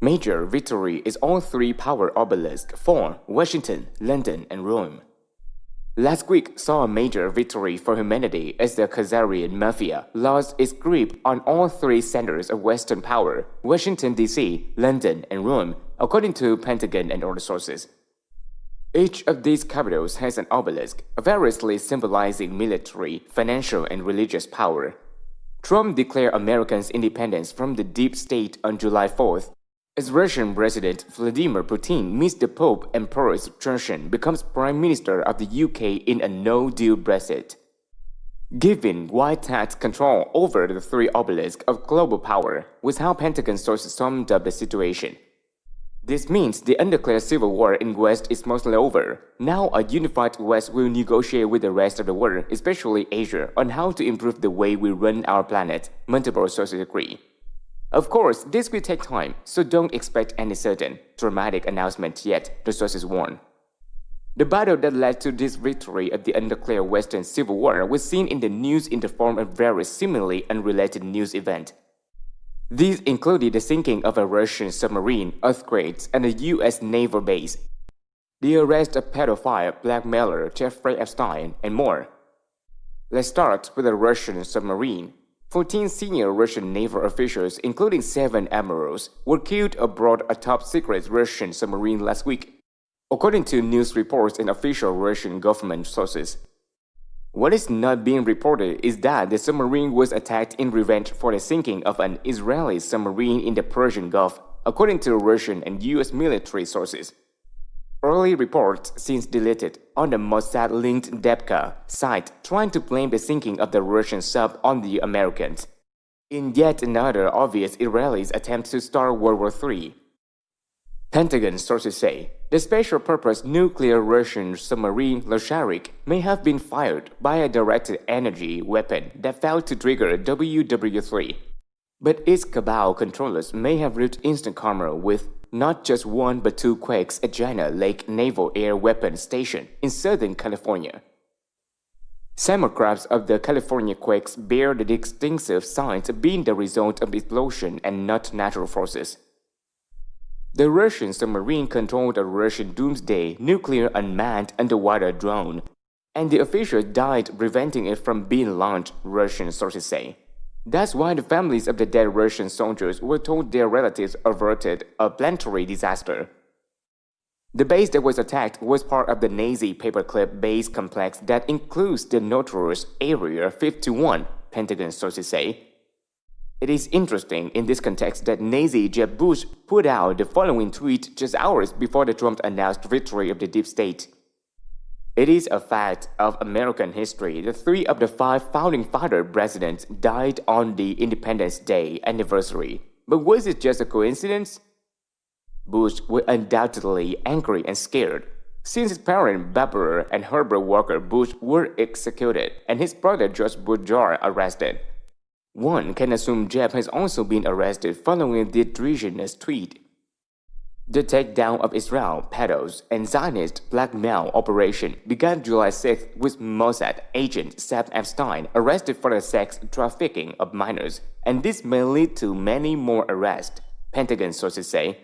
Major victory is all three power obelisks for Washington, London, and Rome. Last week saw a major victory for humanity as the Khazarian mafia lost its grip on all three centers of Western power, Washington, D.C., London, and Rome, according to Pentagon and other sources. Each of these capitals has an obelisk, variously symbolizing military, financial, and religious power. Trump declared Americans' independence from the deep state on July 4th, as Russian President Vladimir Putin meets the Pope Emperor's Junction becomes Prime Minister of the UK in a no-deal Brexit. Giving wide tax control over the three obelisks of global power was how Pentagon sources summed up the situation. This means the undeclared civil war in West is mostly over. Now a unified West will negotiate with the rest of the world, especially Asia, on how to improve the way we run our planet, multiple sources agree. Of course, this will take time, so don't expect any sudden, dramatic announcement yet, the sources warn. The battle that led to this victory of the undeclared Western Civil War was seen in the news in the form of various seemingly unrelated news events. These included the sinking of a Russian submarine, earthquakes, and a U.S. naval base, the arrest of pedophile blackmailer Jeffrey Epstein, and more. Let's start with the Russian submarine. 14 senior Russian naval officials, including 7 admirals, were killed aboard a top-secret Russian submarine last week, according to news reports and official Russian government sources. What is not being reported is that the submarine was attacked in revenge for the sinking of an Israeli submarine in the Persian Gulf, according to Russian and U.S. military sources. Early reports since deleted on the Mossad-linked Debka site trying to blame the sinking of the Russian sub on the Americans, in yet another obvious Israeli attempt to start World War III. Pentagon sources say the special-purpose nuclear Russian submarine Losharik may have been fired by a directed energy weapon that failed to trigger WW3, but its cabal controllers may have reached instant karma with not just one but 2 quakes at China Lake Naval Air Weapons Station in Southern California. Seismographs of the California quakes bear the distinctive signs of being the result of explosion and not natural forces. The Russian submarine controlled a Russian doomsday nuclear unmanned underwater drone, and the official died preventing it from being launched, Russian sources say. That's why the families of the dead Russian soldiers were told their relatives averted a planetary disaster. The base that was attacked was part of the Nazi paperclip base complex that includes the notorious Area 51, Pentagon sources say. It is interesting in this context that Nazi Jeb Bush put out the following tweet just hours before the Trump announced victory of the deep state. It is a fact of American history that 3 of the 5 founding father presidents died on the Independence Day anniversary. But was it just a coincidence? Bush was undoubtedly angry and scared, since his parents Barbara and Herbert Walker Bush were executed and his brother George Bush Jr. arrested. One can assume Jeb has also been arrested following the treasonous tweet. The takedown of Israel peddlers and Zionist blackmail operation began July 6th with Mossad agent Seth Epstein arrested for the sex trafficking of minors, and this may lead to many more arrests, Pentagon sources say.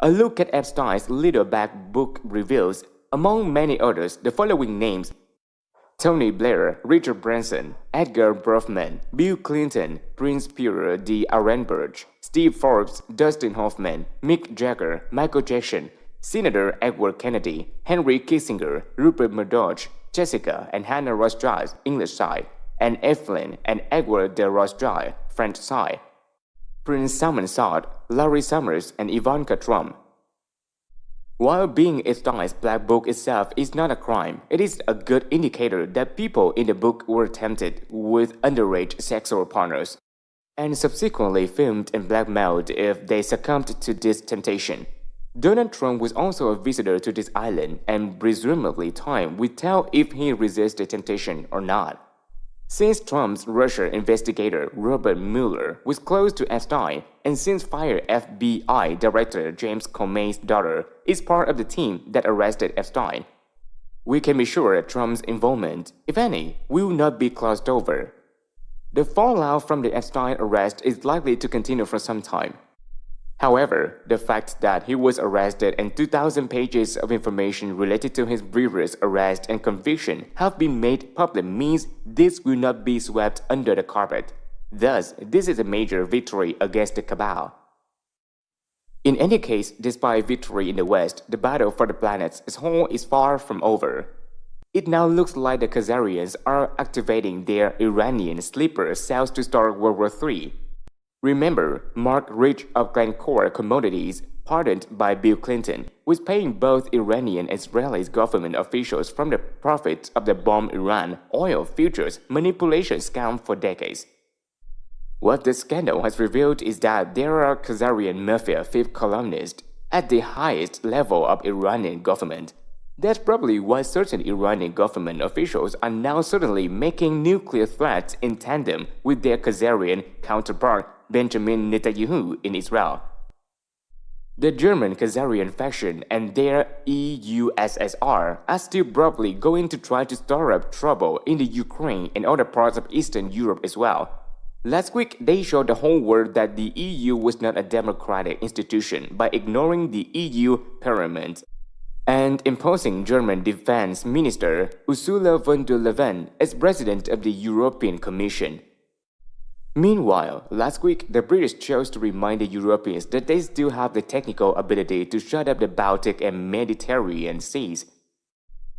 A look at Epstein's Little Black Book reveals, among many others, the following names: Tony Blair, Richard Branson, Edgar Bronfman, Bill Clinton, Prince Pierre d'Arenberg, Steve Forbes, Dustin Hoffman, Mick Jagger, Michael Jackson, Senator Edward Kennedy, Henry Kissinger, Rupert Murdoch, Jessica and Hannah Rothschild, English side, and Evelyn and Edward de Rothschild, French side, Prince Salman Saud, Larry Summers, and Ivanka Trump. While being Epstein's black book itself is not a crime, it is a good indicator that people in the book were tempted with underage sexual partners, and subsequently filmed and blackmailed if they succumbed to this temptation. Donald Trump was also a visitor to this island, and presumably time will tell if he resists the temptation or not. Since Trump's Russia investigator Robert Mueller was close to Epstein, and since fired FBI Director James Comey's daughter is part of the team that arrested Epstein, we can be sure that Trump's involvement, if any, will not be glossed over. The fallout from the Epstein arrest is likely to continue for some time. However, the fact that he was arrested and 2,000 pages of information related to his previous arrest and conviction have been made public means this will not be swept under the carpet. Thus, this is a major victory against the cabal. In any case, despite victory in the West, the battle for the planet as whole is far from over. It now looks like the Khazarians are activating their Iranian sleeper cells to start World War III. Remember, Mark rich of Glencore commodities, pardoned by Bill Clinton, was paying both Iranian and Israeli government officials from the profits of the bomb Iran oil futures manipulation scam for decades. What the scandal has revealed is that there are Khazarian mafia fifth columnists at the highest level of Iranian government. That's probably why certain Iranian government officials are now suddenly making nuclear threats in tandem with their Khazarian counterpart Benjamin Netanyahu in Israel. The German Khazarian faction and their EUSSR are still probably going to try to stir up trouble in the Ukraine and other parts of Eastern Europe as well. Last week, they showed the whole world that the EU was not a democratic institution by ignoring the EU Parliament and imposing German Defense Minister Ursula von der Leyen as President of the European Commission. Meanwhile, last week, the British chose to remind the Europeans that they still have the technical ability to shut up the Baltic and Mediterranean seas.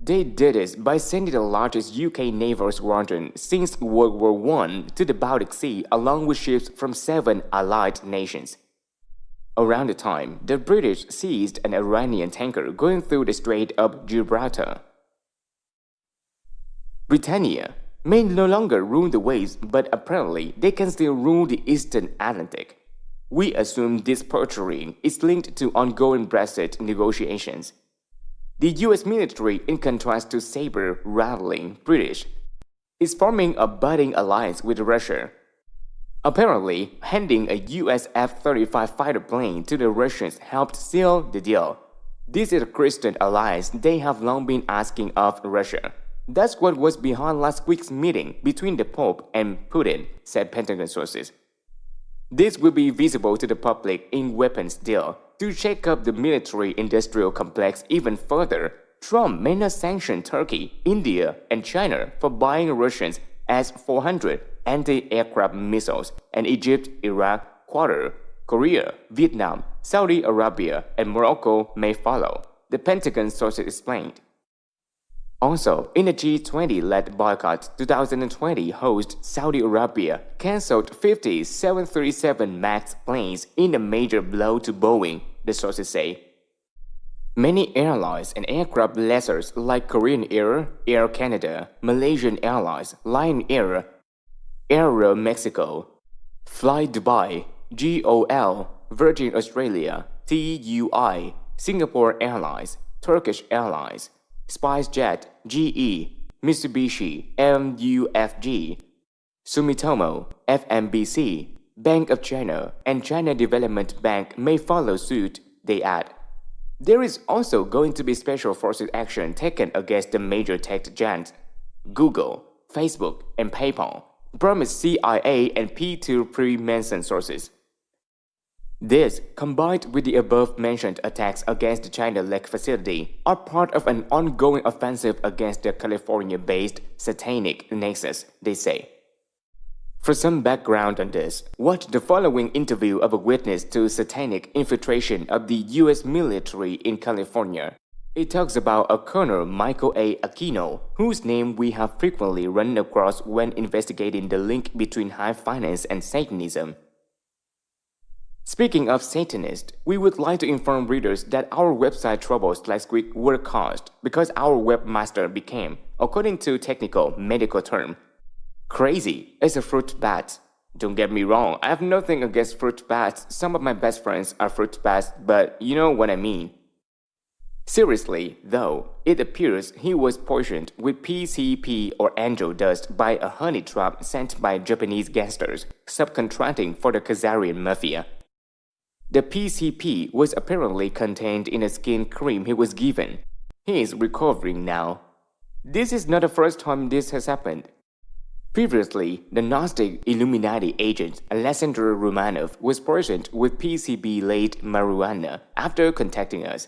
They did this by sending the largest UK naval squadron since World War I to the Baltic Sea along with ships from 7 allied nations. Around the time, the British seized an Iranian tanker going through the Strait of Gibraltar. Britannia may no longer rule the waves, but apparently they can still rule the Eastern Atlantic. We assume this posturing is linked to ongoing Brexit negotiations. The US military, in contrast to saber-rattling British, is forming a budding alliance with Russia. Apparently, handing a US F-35 fighter plane to the Russians helped seal the deal. This is a Christian alliance they have long been asking of Russia. That's what was behind last week's meeting between the Pope and Putin, said Pentagon sources. This will be visible to the public in weapons deal. To shake up the military-industrial complex even further, Trump may not sanction Turkey, India, and China for buying Russians S-400 anti-aircraft missiles, and Egypt, Iraq, Qatar, Korea, Vietnam, Saudi Arabia, and Morocco may follow, the Pentagon sources explained. Also, in a G20-led boycott, 2020 host Saudi Arabia cancelled 50 737 MAX planes in a major blow to Boeing, the sources say. Many airlines and aircraft lessors like Korean Air, Air Canada, Malaysian Airlines, Lion Air, Aero Mexico, Fly Dubai, GOL, Virgin Australia, TUI, Singapore Airlines, Turkish Airlines, SpiceJet, GE, Mitsubishi, MUFG, Sumitomo, FMBC, Bank of China, and China Development Bank may follow suit, they add. There is also going to be special forces action taken against the major tech giants, Google, Facebook, and PayPal, promised CIA and P2 pre-Manson sources. This, combined with the above-mentioned attacks against the China Lake facility, are part of an ongoing offensive against the California-based satanic nexus, they say. For some background on this, watch the following interview of a witness to satanic infiltration of the U.S. military in California. It talks about a Colonel Michael A. Aquino, whose name we have frequently run across when investigating the link between high finance and Satanism. Speaking of Satanists, we would like to inform readers that our website troubles last week were caused because our webmaster became, according to technical medical term, crazy as a fruit bat. Don't get me wrong, I have nothing against fruit bats. Some of my best friends are fruit bats, but you know what I mean. Seriously, though, it appears he was poisoned with PCP or angel dust by a honey trap sent by Japanese gangsters, subcontracting for the Khazarian mafia. The PCP was apparently contained in a skin cream he was given. He is recovering now. This is not the first time this has happened. Previously, the Gnostic Illuminati agent Alexander Romanov was poisoned with PCB-laced marijuana after contacting us.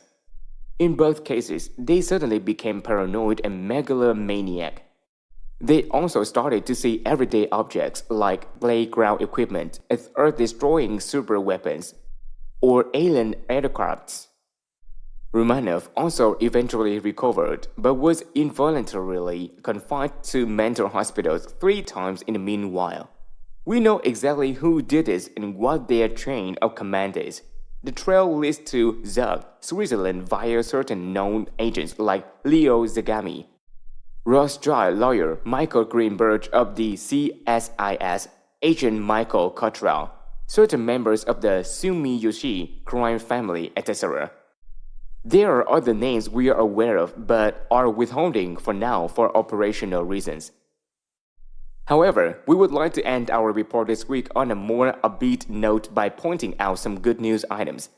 In both cases, they suddenly became paranoid and megalomaniac. They also started to see everyday objects like playground equipment as earth-destroying super weapons or alien aircrafts. Romanov also eventually recovered, but was involuntarily confined to mental hospitals 3 times in the meanwhile. We know exactly who did this and what their chain of command is. The trail leads to Zug, Switzerland via certain known agents like Leo Zagami, Rothschild lawyer Michael Greenberg of the CSIS, agent Michael Cottrell, certain members of the Sumiyoshi crime family, etc. There are other names we are aware of but are withholding for now for operational reasons. However, we would like to end our report this week on a more upbeat note by pointing out some good news items.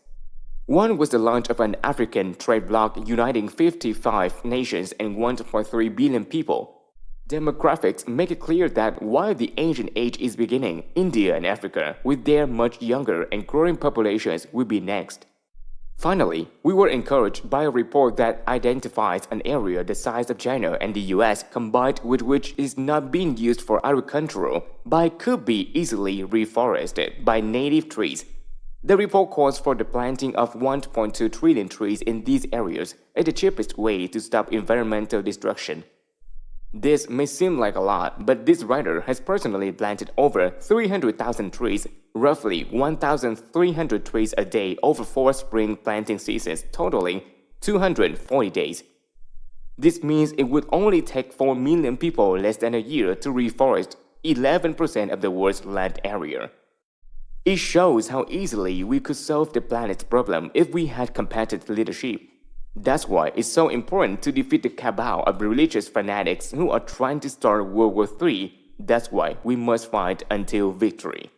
One was the launch of an African trade bloc uniting 55 nations and 1.3 billion people. Demographics make it clear that while the ancient age is beginning, India and Africa, with their much younger and growing populations, will be next. Finally, we were encouraged by a report that identifies an area the size of China and the US combined with which is not being used for agricultural but could be easily reforested by native trees. The report calls for the planting of 1.2 trillion trees in these areas as the cheapest way to stop environmental destruction. This may seem like a lot, but this writer has personally planted over 300,000 trees, roughly 1,300 trees a day over 4 spring planting seasons, totaling 240 days. This means it would only take 4 million people less than a year to reforest 11% of the world's land area. It shows how easily we could solve the planet's problem if we had competent leadership. That's why it's so important to defeat the cabal of religious fanatics who are trying to start World War III. That's why we must fight until victory.